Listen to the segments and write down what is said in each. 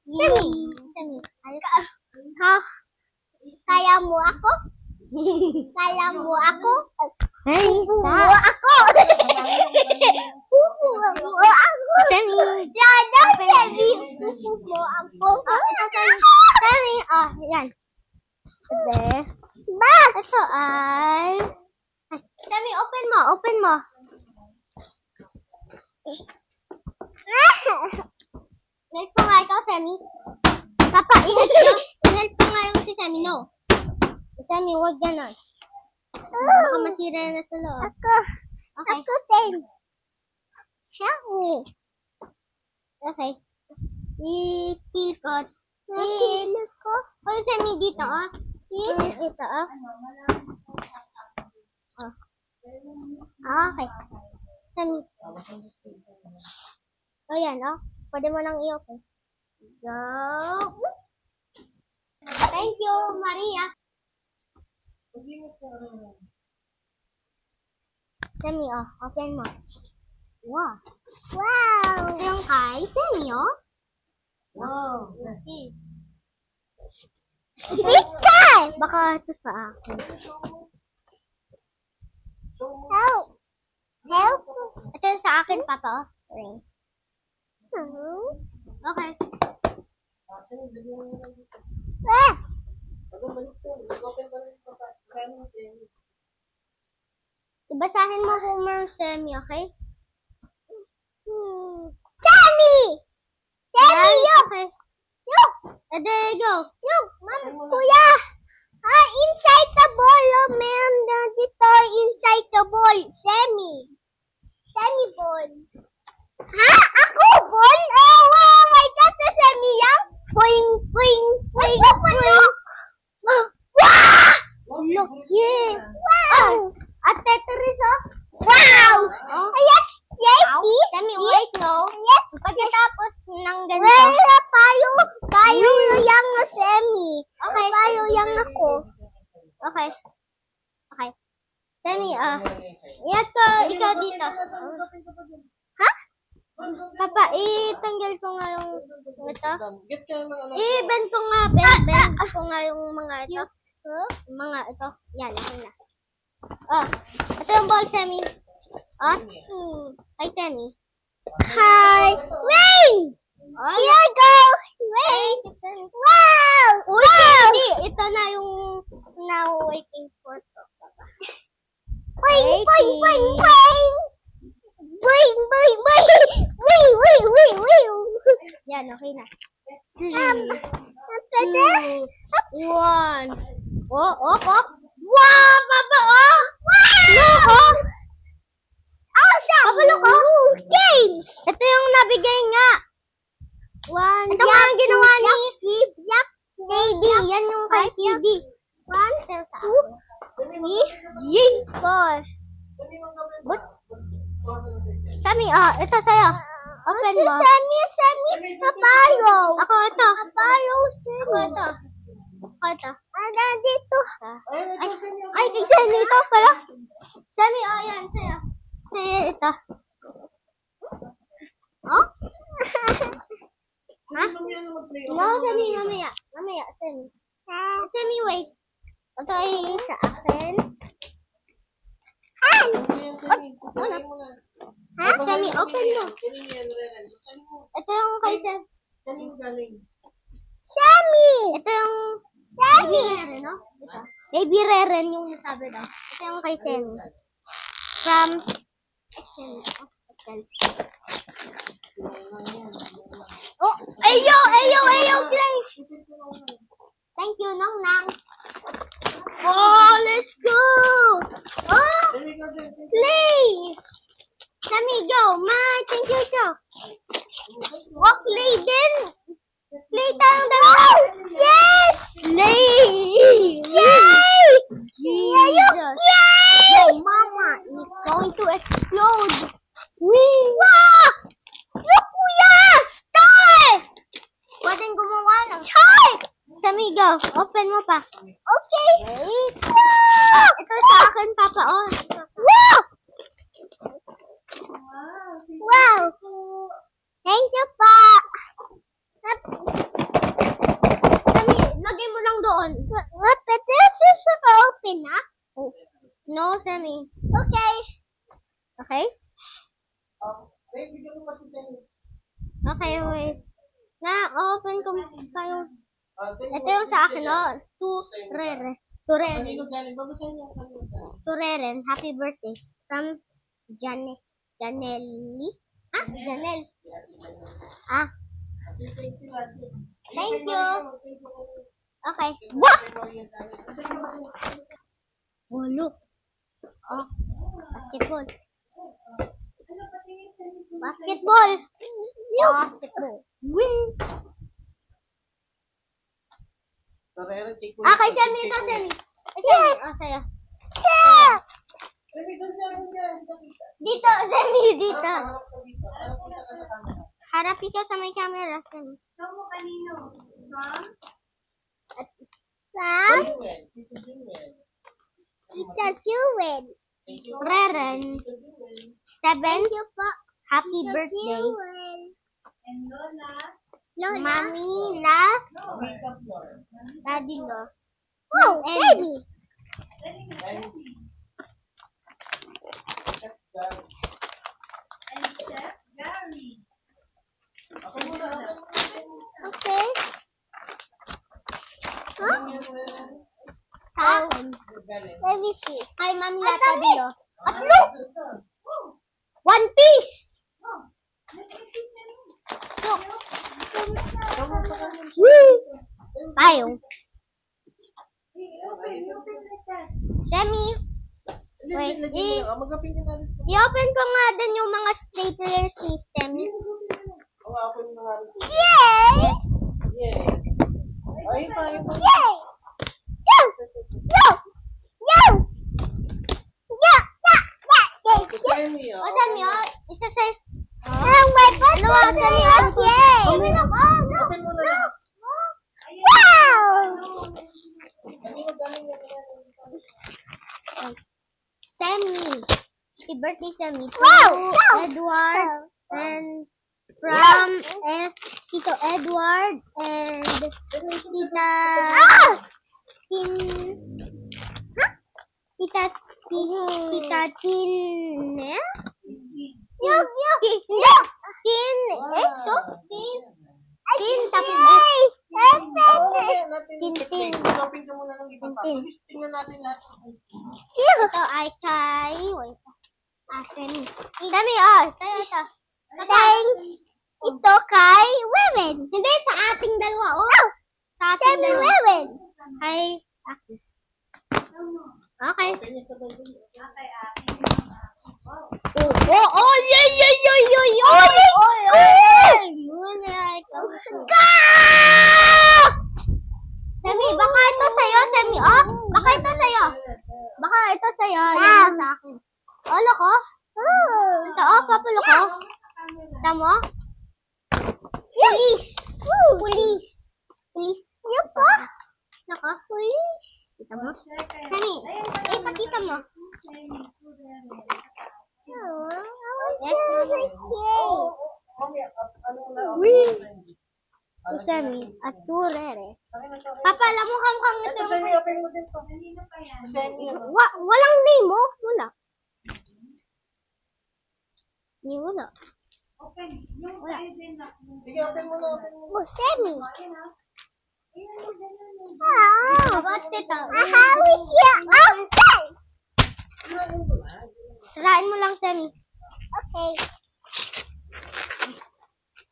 Semi. Ha? Kaya mo ako? Kaya mo ako? Pupu mo ako! Pupu mo ako! Sana, Semi! Pupu mo ako! Semi, yan. Ito ay... Semi, open mo. Ingat ko nga ikaw, Semi. Papa, ingat ko nga yung si Semi, no? Semi, huwag ganon. Baka masira na sa loob. Ako din. Help me. Okay. I-peel ko. Hoy, Semi, dito, Ito, Okay. Semi. Yan, Pwede mo nang i-open. Go. Thank you, Maria. Semi, open mo. Wow. Ito yung kay Semi, Wow. Okay. Baka ito sa akin. Help. Ito yung sa akin, Papa, Okay. Ibasahin mo kung merong Semi, okay? Semi! Semi, okay. There you go. Ma'am, kuya! Inside the ball, meron na dito inside the ball. Semi ball. Ha? Ako ball? Oh, wow, my God, the Semi yan? Boing. Wow! Look, yeah. Wow! At Tetris, Wow! Yes, Semi, wait, no? Yes. Pagkatapos ng ganito. Payo yang na Semi. Okay. Payo yang ako. Okay. Semi, ikaw dito. Ha? Papa, itanggal ko nga yung ito. I-bend ko nga, bend ko nga yung mga ito. Mga ito. Yan, okay na. Ito yung ball, Semi. Hi, Semi. Hi! Rain! Here you go! Rain! Wow! Semi! Ito na yung now waiting for to. Boing! Yan, okay na. 3, 2, 1. Wow, Papa, Wow! Papa, look, James! Ito yung nabigay nga. Ito nga ang ginawa ni KD. Yan yung kay KD. 1, 2, 3, 4. Semi, ito sa'yo. Open mo. Semi, papalo. Ako ito. Papalo, Semi. Ako ito. Dito. Ay, kay Semi ito pala. Semi, yan, sa'yo. Sa'yo ito. Ha? No, Semi, mamaya. Semi. Semi, wait. Ito ay sa akin. Ha? Semi, open mo. Ito yung kay Semi! Ito yung Baby Reren, no? Baby Reren yung nasabi daw. Ito yung kay Semi. From Excel. Ayo, Grace! Thank you, Nong Nang. Let's go! Play! Semi, go! Thank you, Cho. Play din! Play tayong dalawa! Yes! Play! Yay! Yay! Mama is going to explode! Wow! Look, kuya! Star! Pwedeng gumawa ng star! Semi, go. Open mo pa. Okay. Wow! Ito sa akin, Papa. Wow! Wow! Thank you, Pa. Okay, wait. Na-open ko kayo. Ito yung sa akin, oh. Tureren. Happy birthday. From Janelli. Ah, Janel. Ah. Thank you. Okay. What? Oh, look. Oh, basketball. Basketball. Basketball. Win. Kay Semi ito, Semi. Yeah. Oh, sa'yo. Yeah. Dito, Semi, dito. Harap ikaw sa may camera, Semi. Sam? Tita Jewel. Reren. 7. Happy birthday. And Lola. Mami na. Daddy no. Oh, Semi. And Chef Gary. Okay. Huh? Let me see. Hi, Mami na Daddy no. At look! One Piece! Look! Woo! Payong. Semi. Wait, i-open ko nga din yung mga stapler system. Yay! Yay! Yo! Yo! Yo! Semi, oh. Isa sa... my birthday! Semi, okay! Look! Wow! Semi. Happy birthday, Semi. Wow! Edward. And from Tito Edward and Tita... Tita Tin... Ito ay kay... Semi. Semi, oh. Ito. Thanks. Ito kay Wewen. Hindi, sa ating dalawa, oh. Sa ating dalawa. Wewen. Kay Aki. Okay. Oh, Semi, baka ito sa'yo, Semi, oh. Baka ito sa'yo. Baka ito sa'yo. Yan sa akin. Oh, look, oh. Ito, oh, papulo ko. Tama? Police. Ano po? Naka, police. Kita mo? Semi, pakita mo. Semi, at turere. Papa, alam mo kamukang ito. Semi, open mo din to. Walang name mo? Wala. Wala. Open. Yung side din na. Sige, open mo na. Oh, Semi. What ito? How is your open? Sirain mo lang, Semi. Okay.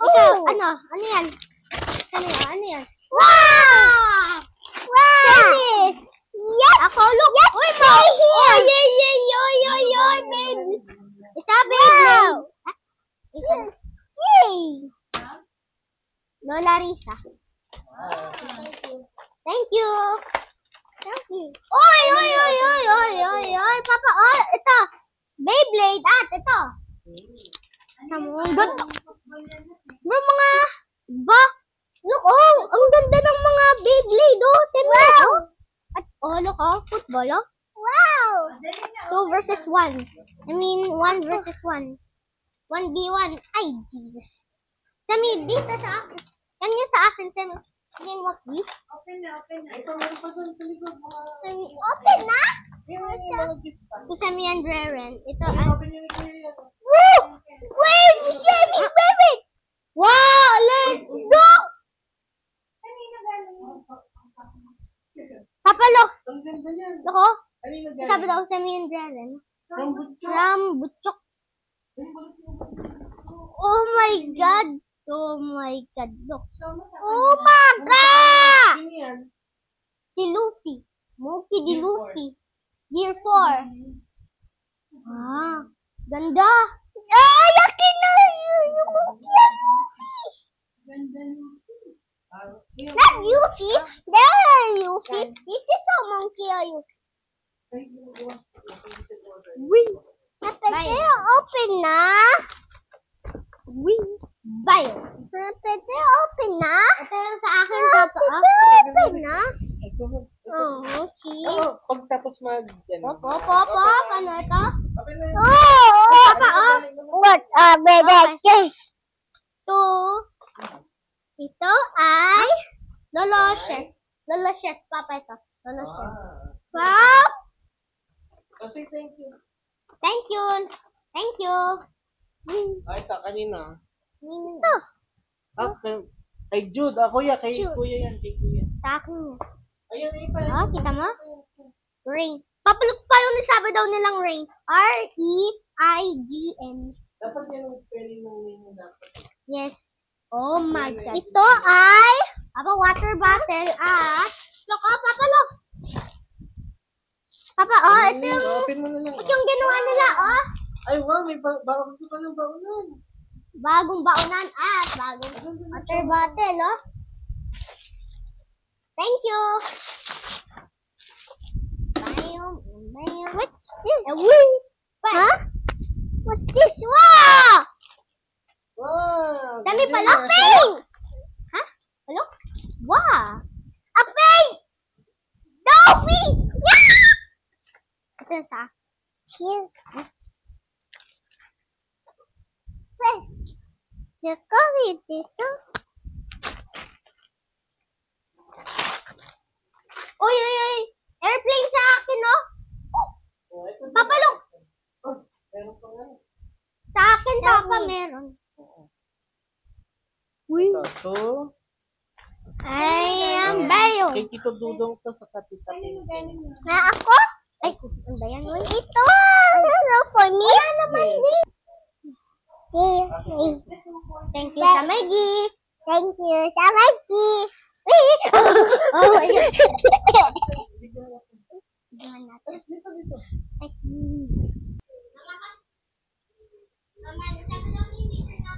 Ito, ano yan? Semi, ano yan? Wow! Tennis! Yes! Ako, look! Yes, uy, mo! Oy, baby! Isa, baby! Yes! Yay! Lola Risa. Thank you! Oy! Papa, oh, ito! Beyblade, at ito! Ang ganda! Mga, look, oh! Ang ganda ng mga Beyblade, oh! Wow! At, oh, look, oh! Football, oh! Wow! 2 versus 1. I mean, 1 versus 1. 1v1. Ay, Jesus. Sami, dito sa akin. Yan yung sa akin, Sami. Yung waki. Open na. Ito, meron pa doon sa likod. Sami, open na? Ito, To Sami and Reren. Ito, open yun. woo! Wait, Sami, baby! Wow! Let's go! Kanina galing. Papalo! Ang ganda niyan. Ako? Kanina Sabi galing. daw sa main Darren. Rambutso. Rambuchok. Oh my God! Oh my God! Look. Show mo sa Oh my God! Sino yan? Si Luffy. Monkey di Year Luffy. Year 4. Ah, ganda. Ah, yakin na yung monkey ang Luffy. ganda niyo. Yung- Not Luffy. There are Luffy. This is a monkey are Luffy. Ay, yung gawa. Wing. Pwede open na. Wing. Bio. Pwede open na. Ito yung sa akin. Pwede open na. Ito, ito. Oh, cheese. Ano, pagtapos mag... Pop, pop, pop, pop. Ano ito? Open na yun. Oh, papa, oh. What? Okay. Ito ay Lolo Chef. Lolo Chef, papa ito. Lolo Chef. Wow. Kasi thank you. Thank you. Thank you. Ay, ito, kanina. Ito. Ah, kay Jude. Ah, kuya, kay Jude. kuya yan. Kay kuya. Sa akin yan. Ayun, ayun pa. Oh, kita mo? Rain. Paano nasabi daw nilang rain? R-E-I-G-N. Dapat yan ang spelling ng name mo dapat. Yes. Oh my God. Ito ay water bottle at look, oh, Papa, look. Papa, oh, ito yung, Open mo na lang. ito yung ginawa nila, oh. Ay, wow, may bago ka ng baunan. Bagong baonan at bagong water bottle, oh. Thank you. What's this? Huh? What's this? Wow! Wow! Dami galing pala, ah. pink! Ha? Hello? Wow! A pink! Dolphy! Yeah! Ito sa here. Nakamit dito. Uy, uy, uy! Airplane sa akin, no? Oh, ito din. Papalok! Oh, meron pa nga. Sa akin, Papa, meron. Uy! Ito. Ay, ang bayo. Kay Tito Dudong to sa Katita Pink. Na ako? Ay, ang bayan mo. Ito! Hello for me? Wala naman din. Thank you sa my gift. Thank you sa my gift. Oh my God. Bigyan natin. Alis dito, dito. Ay. Mama, nasabi daw ni Mr. na,